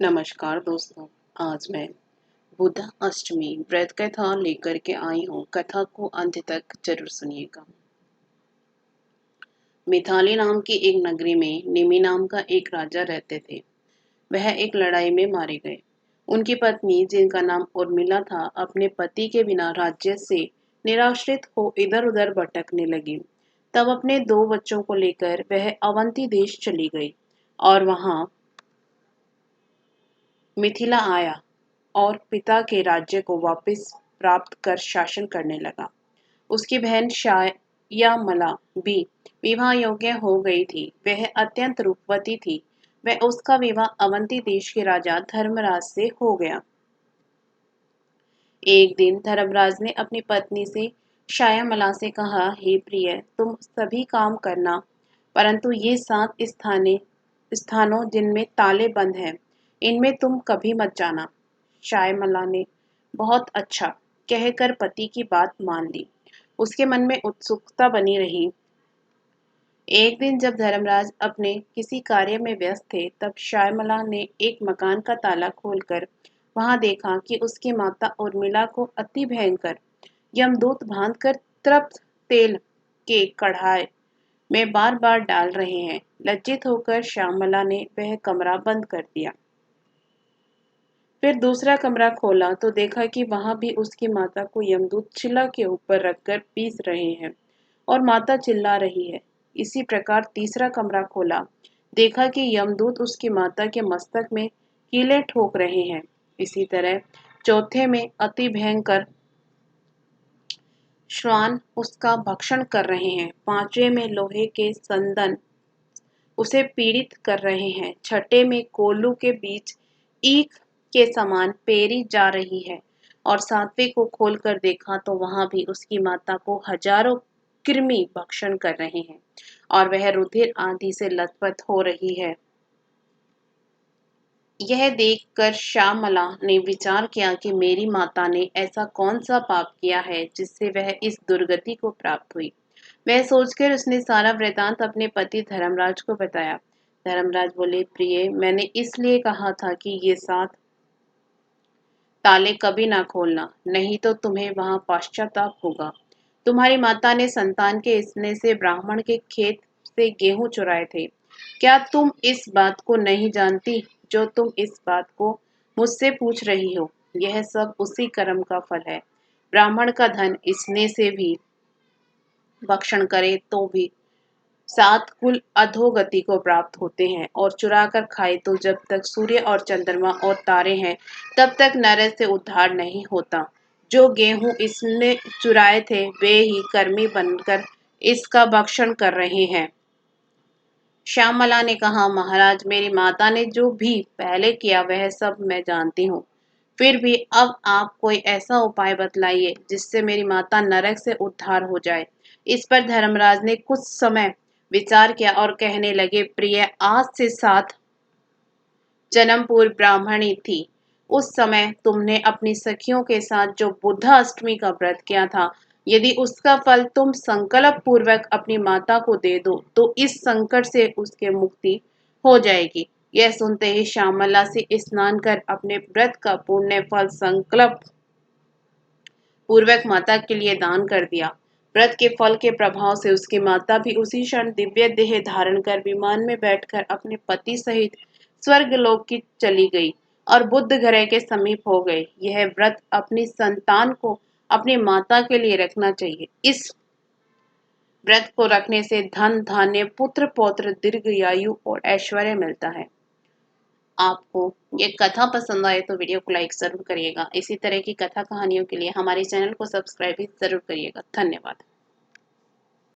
नमस्कार दोस्तों। आज मैं बुद्ध अष्टमी व्रत कथा लेकर के आई हूँ। कथा को अंत तक जरूर सुनिएगा। मिताली नाम की एक नगरी में निमि नाम का एक राजा रहते थे। वह एक लड़ाई में मारे गए। उनकी पत्नी जिनका नाम उर्मिला था अपने पति के बिना राज्य से निराश्रित हो इधर उधर भटकने लगी। तब अपने दो बच्चों को लेकर वह अवंती देश चली गई और वहां मिथिला आया और पिता के राज्य को वापस प्राप्त कर शासन करने लगा। उसकी बहन शायमला भी विवाह योग्य हो गई थी। वह अत्यंत रूपवती थी। वह उसका विवाह अवंती देश के राजा धर्मराज से हो गया। एक दिन धर्मराज ने अपनी पत्नी से शायमला से कहा, हे प्रिय, तुम सभी काम करना, परंतु ये 7 स्थानों जिनमें ताले बंद हैं, इनमें तुम कभी मत जाना। शायमला ने बहुत अच्छा कहकर पति की बात मान ली। उसके मन में उत्सुकता बनी रही। एक दिन जब धर्मराज अपने किसी कार्य में व्यस्त थे, तब शायमला ने एक मकान का ताला खोलकर वहां देखा कि उसकी माता उर्मिला को अति भयंकर यमदूत बांधकर तृप्त तेल के कढ़ाई में बार बार डाल रहे हैं। लज्जित होकर श्यामला ने वह कमरा बंद कर दिया। फिर दूसरा कमरा खोला तो देखा कि वहां भी उसकी माता को यमदूत चिल्ला के ऊपर रखकर पीस रहे हैं और माता चिल्ला रही है। इसी प्रकार तीसरा कमरा खोला, देखा कि यमदूत उसकी माता के मस्तक में कीले ठोक रहे हैं। इसी तरह चौथे में अति भयंकर श्वान उसका भक्षण कर रहे हैं। पांचवें में लोहे के संदन उसे पीड़ित कर रहे हैं। छठे में कोल्लू के बीच ईख के समान पेरी जा रही है और सातवें को खोलकर देखा तो वहां भी उसकी माता को हजारों कृमि भक्षण कर रहे हैं और वह रुधिर आदि से लथपथ हो रही है। यह देखकर श्यामला ने विचार किया कि मेरी माता ने ऐसा कौन सा पाप किया है जिससे वह इस दुर्गति को प्राप्त हुई। वह सोचकर उसने सारा वृतांत अपने पति धर्मराज को बताया। धर्मराज बोले, प्रिय, मैंने इसलिए कहा था कि ये 7 ताले कभी ना खोलना, नहीं तो तुम्हें वहां पश्चाताप होगा। तुम्हारी माता ने संतान के स्नेह से ब्राह्मण के खेत से गेहूं चुराए थे। क्या तुम इस बात को नहीं जानती जो तुम इस बात को मुझसे पूछ रही हो? यह सब उसी कर्म का फल है। ब्राह्मण का धन स्नेह से भी भक्षण करे तो भी 7 कुल अधोगति को प्राप्त होते हैं और चुरा कर खाए तो जब तक सूर्य और चंद्रमा और तारे हैं तब तक नरक से उद्धार नहीं होता। जो गेहूं इसने चुराए थे वे ही कर्मी बनकर इसका भक्षण कर रहे हैं। श्यामला ने कहा, महाराज, मेरी माता ने जो भी पहले किया वह सब मैं जानती हूँ। फिर भी अब आप कोई ऐसा उपाय बतलाइए जिससे मेरी माता नरक से उद्धार हो जाए। इस पर धर्मराज ने कुछ समय विचार किया और कहने लगे, प्रिय, आज से 7 जन्म पूर्व ब्राह्मणी थी। उस समय तुमने अपनी सखियों के साथ जो बुद्धा अष्टमी का व्रत किया था, यदि उसका फल तुम संकल्प पूर्वक अपनी माता को दे दो तो इस संकट से उसके मुक्ति हो जाएगी। यह सुनते ही श्यामला से स्नान कर अपने व्रत का पुण्य फल संकल्प पूर्वक माता के लिए दान कर दिया। व्रत के फल के प्रभाव से उसकी माता भी उसी क्षण दिव्य देह धारण कर विमान में बैठकर अपने पति सहित स्वर्ग लोक की चली गई और बुद्ध ग्रह के समीप हो गए। यह व्रत अपनी संतान को अपनी माता के लिए रखना चाहिए। इस व्रत को रखने से धन धान्य पुत्र पौत्र दीर्घायु और ऐश्वर्य मिलता है। आपको ये कथा पसंद आए तो वीडियो को लाइक जरूर करिएगा। इसी तरह की कथा कहानियों के लिए हमारे चैनल को सब्सक्राइब भी जरूर करिएगा। धन्यवाद।